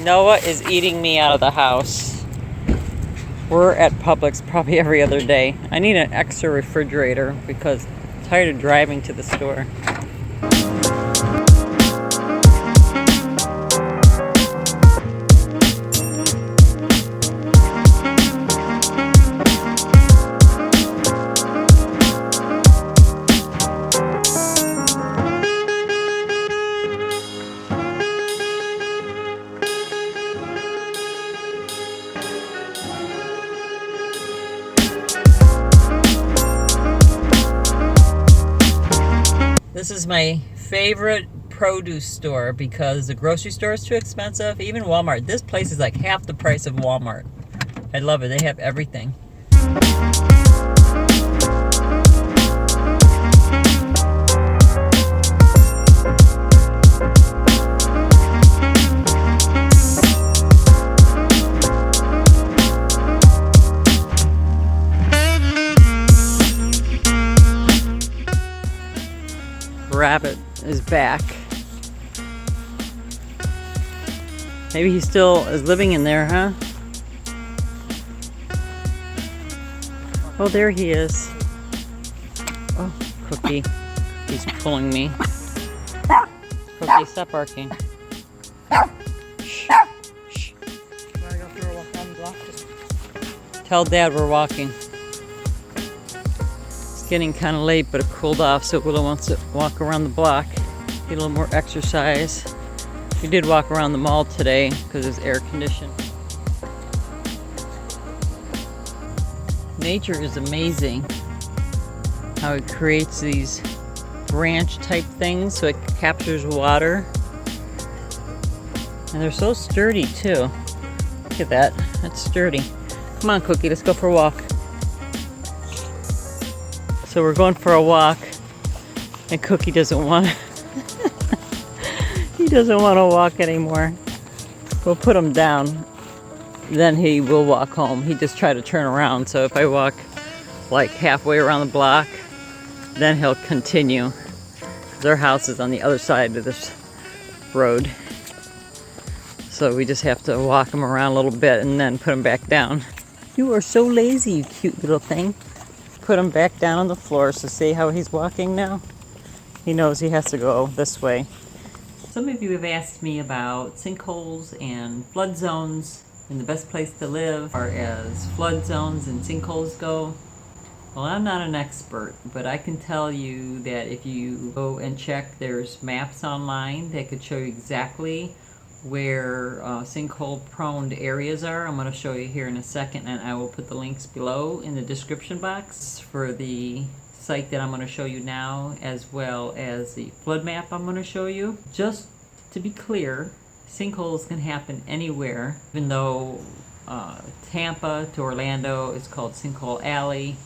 Noah is eating me out of the house. We're at Publix probably every other day. I need an extra refrigerator because I'm tired of driving to the store. This is my favorite produce store because the grocery store is too expensive. Even Walmart. This place is like half the price of Walmart. I love it. They have everything. Rabbit is back. Maybe he still is living in there, huh? Oh, there he is. Oh, Cookie. He's pulling me. Cookie, stop barking. Shh. Shh. Wanna go for a walk on the block? Tell Dad we're walking. Getting kind of late, but it cooled off, so Willow wants to walk around the block, get a little more exercise. We did walk around the mall today because it's air conditioned. Nature is amazing how it creates these branch type things so it captures water, and they're so sturdy too. Look at that, that's sturdy. Come on, Cookie, let's go for a walk. So we're going for a walk, and Cookie doesn't want he doesn't want to walk anymore. We'll put him down, then he will walk home. He just tried to turn around, so if I walk like halfway around the block, then he'll continue, because our house is on the other side of this road. So we just have to walk him around a little bit and then put him back down. You are so lazy, you cute little thing. Put him back down on the floor, so see how he's walking now? He knows he has to go this way. Some of you have asked me about sinkholes and flood zones and the best place to live as far as flood zones and sinkholes go. Well, I'm not an expert, but I can tell you that if you go and check, there's maps online that could show you exactly where sinkhole prone areas are. I'm going to show you here in a second, and I will put the links below in the description box for the site that I'm going to show you now, as well as the flood map I'm going to show you. Just to be clear, sinkholes can happen anywhere, even though Tampa to Orlando is called Sinkhole Alley.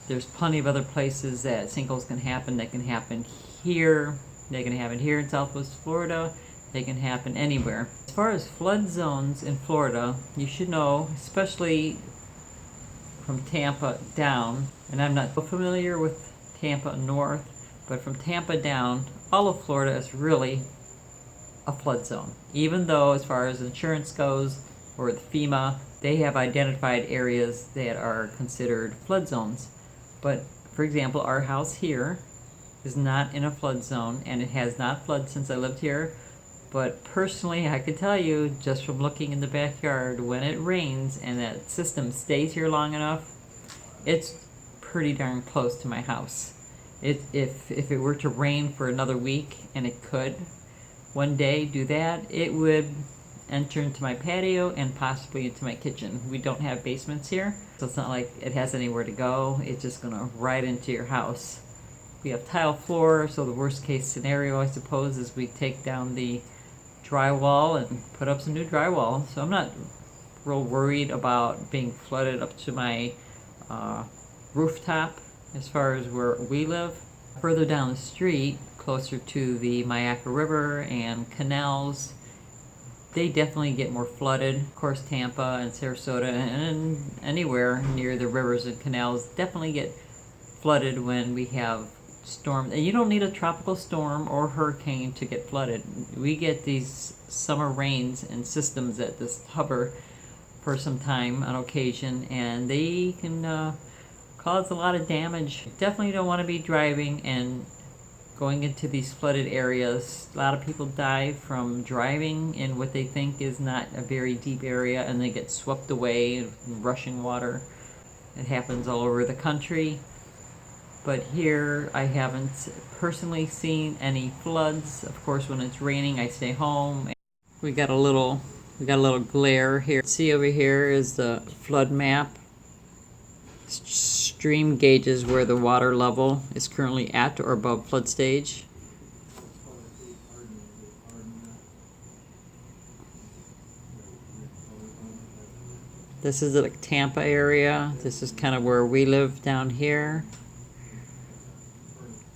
There's plenty of other places that sinkholes can happen. They can happen here. They can happen here in Southwest Florida. They can happen anywhere. As far as flood zones in Florida, you should know, especially from Tampa down, and I'm not so familiar with Tampa north, but from Tampa down, all of Florida is really a flood zone. Even though as far as insurance goes, or the FEMA, they have identified areas that are considered flood zones. But for example, our house here is not in a flood zone, and it has not flooded since I lived here. But personally, I can tell you, just from looking in the backyard, when it rains and that system stays here long enough, it's pretty darn close to my house. If it were to rain for another week, and it could one day do that, it would enter into my patio and possibly into my kitchen. We don't have basements here, so it's not like it has anywhere to go. It's just going to right into your house. We have tile floor, so the worst case scenario, I suppose, is we take down the drywall and put up some new drywall. So I'm not real worried about being flooded up to my rooftop as far as where we live. Further down the street, closer to the Myakka River and canals, they definitely get more flooded. Of course, Tampa and Sarasota and anywhere near the rivers and canals definitely get flooded when we have storm. And you don't need a tropical storm or hurricane to get flooded. We get these summer rains and systems that just hover for some time on occasion, and they can cause a lot of damage. Definitely don't want to be driving and going into these flooded areas. A lot of people die from driving in what they think is not a very deep area, and they get swept away in rushing water. It happens all over the country. But here I haven't personally seen any floods. Of course, when it's raining, I stay home. We got a little glare here. See over here is the flood map. Stream gauges where the water level is currently at or above flood stage. This is the Tampa area. This is kind of where we live down here.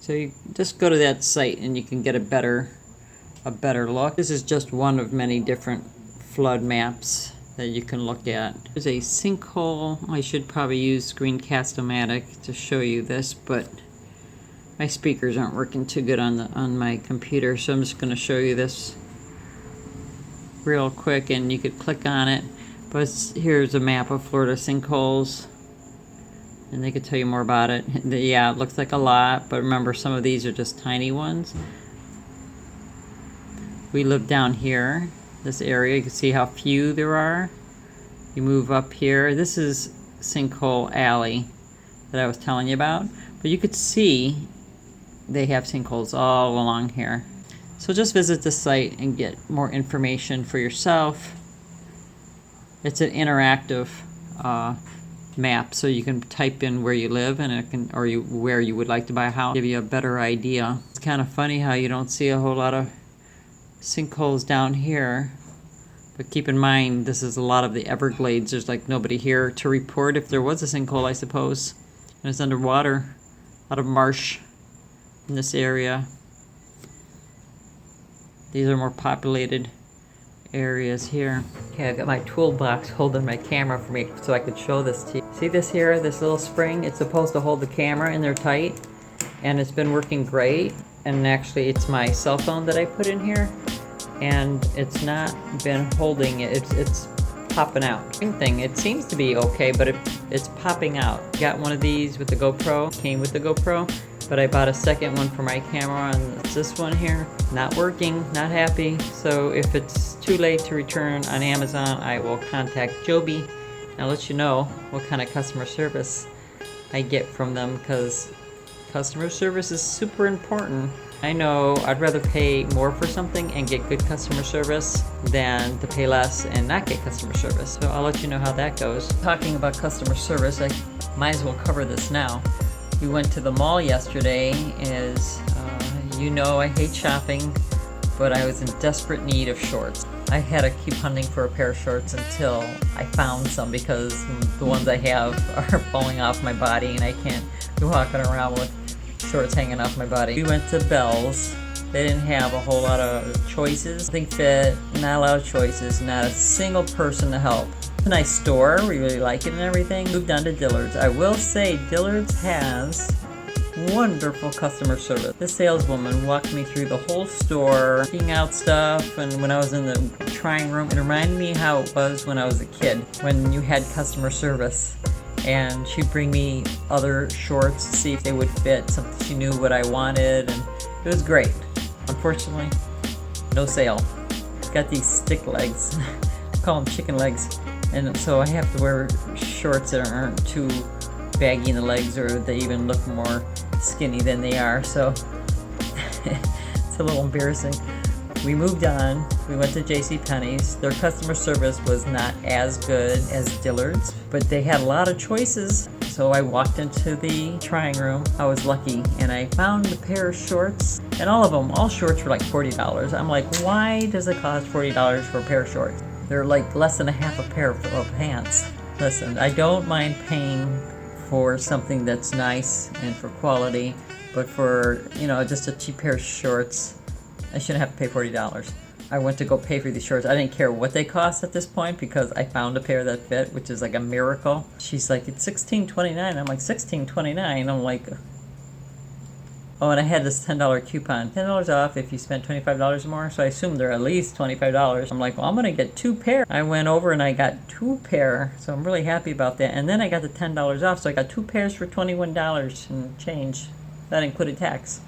So you just go to that site and you can get a better look. This is just one of many different flood maps that you can look at. There's a sinkhole. I should probably use Screencast-O-Matic to show you this, but my speakers aren't working too good on my computer, so I'm just going to show you this real quick, and you could click on it. But here's a map of Florida sinkholes, and they could tell you more about it. Yeah, it looks like a lot, but remember, some of these are just tiny ones. We live down here, this area. You can see how few there are. You move up here. This is Sinkhole Alley that I was telling you about. But you could see they have sinkholes all along here. So just visit the site and get more information for yourself. It's an interactive map, so you can type in where you live and it can, or where you would like to buy a house, give you a better idea. It's kind of funny how you don't see a whole lot of sinkholes down here, but keep in mind this is a lot of the Everglades. There's like nobody here to report if there was a sinkhole, I suppose, and it's underwater. A lot of marsh in this area. These are more populated areas here. Okay, I've got my toolbox holding my camera for me so I could show this to you. See this here, this little spring? It's supposed to hold the camera in there tight, and it's been working great. And actually it's my cell phone that I put in here, and it's not been holding it. It's popping out. Same thing, it seems to be okay, but it's popping out. Got one of these with the GoPro, came with the GoPro, but I bought a second one for my camera, and it's this one here. Not working, not happy. So if it's too late to return on Amazon, I will contact Joby and I'll let you know what kind of customer service I get from them, because customer service is super important. I know I'd rather pay more for something and get good customer service than to pay less and not get customer service. So I'll let you know how that goes. Talking about customer service, I might as well cover this now. We went to the mall yesterday. You know I hate shopping, but I was in desperate need of shorts. I had to keep hunting for a pair of shorts until I found some, because the ones I have are falling off my body and I can't be walking around with shorts hanging off my body. We went to Bell's. They didn't have a whole lot of choices. Nothing fit, not a lot of choices, not a single person to help. It's a nice store, we really like it and everything. Moved on to Dillard's. I will say Dillard's has wonderful customer service. The saleswoman walked me through the whole store, picking out stuff, and when I was in the trying room, it reminded me how it was when I was a kid, when you had customer service. And she'd bring me other shorts to see if they would fit, something she knew what I wanted, and it was great. Unfortunately, no sale. Got these stick legs, I call them chicken legs, and so I have to wear shorts that aren't too baggy in the legs, or they even look more skinny than they are, so it's a little embarrassing. We moved on. We went to JCPenney's. Their customer service was not as good as Dillard's, but they had a lot of choices. So I walked into the trying room. I was lucky, and I found a pair of shorts, and all shorts were like $40. I'm like, why does it cost $40 for a pair of shorts? They're like less than a half a pair of pants. Listen, I don't mind paying for something that's nice and for quality, but for, just a cheap pair of shorts, I shouldn't have to pay $40. I went to go pay for these shorts. I didn't care what they cost at this point, because I found a pair that fit, which is like a miracle. She's like, it's $16.29. I'm like, $16.29? I'm like, Oh, and I had this $10 coupon. $10 off if you spent $25 or more. So I assumed they're at least $25. I'm like, well, I'm going to get 2 pair. I went over and I got 2 pair. So I'm really happy about that. And then I got the $10 off. So I got 2 pairs for $21 and change. That included tax.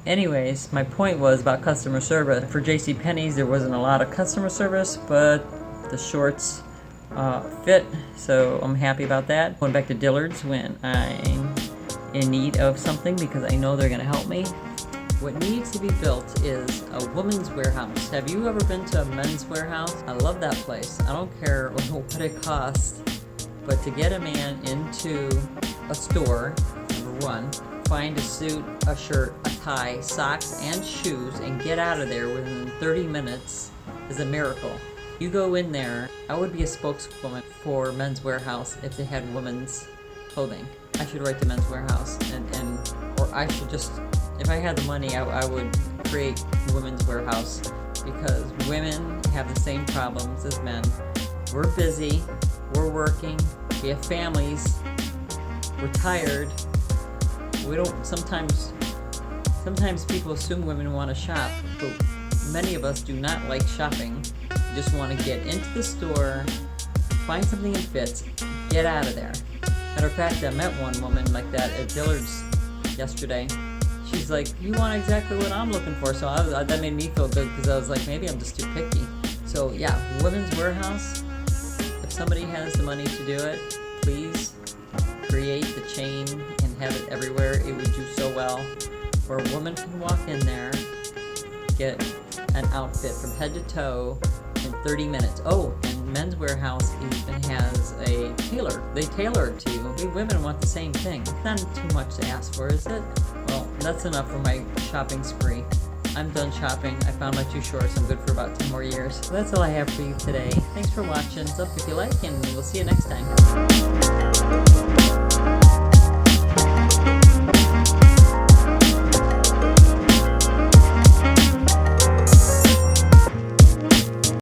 Anyways, my point was about customer service. For JCPenney's, there wasn't a lot of customer service, but the shorts fit, so I'm happy about that. Going back to Dillard's when I'm in need of something because I know they're going to help me. What needs to be built is a woman's warehouse. Have you ever been to a men's warehouse? I love that place. I don't care what it costs, but to get a man into a store, number one, find a suit, a shirt, a tie, socks, and shoes, and get out of there within 30 minutes is a miracle. You go in there, I would be a spokeswoman for Men's Warehouse if they had women's clothing. I should write to Men's Warehouse, or I should just, if I had the money, I would create Women's Warehouse, because women have the same problems as men. We're busy, we're working, we have families, we're tired. We don't, sometimes people assume women want to shop, but many of us do not like shopping. We just want to get into the store, find something that fits, get out of there. Matter of fact, I met one woman like that at Dillard's yesterday. She's like, you want exactly what I'm looking for. So that made me feel good because I was like, maybe I'm just too picky. So yeah, Women's Warehouse, if somebody has the money to do it, please create the chain and have it everywhere. It would do so well. Where a woman can walk in there, get an outfit from head to toe in 30 minutes. Oh, and Men's Warehouse even has a tailor. They tailor it to you. We women want the same thing. It's not too much to ask for, is it? Well, that's enough for my shopping spree. I'm done shopping. I found my 2 shorts. I'm good for about 10 more years. So that's all I have for you today. Thanks for watching. Thumbs up if you like, and we'll see you next time.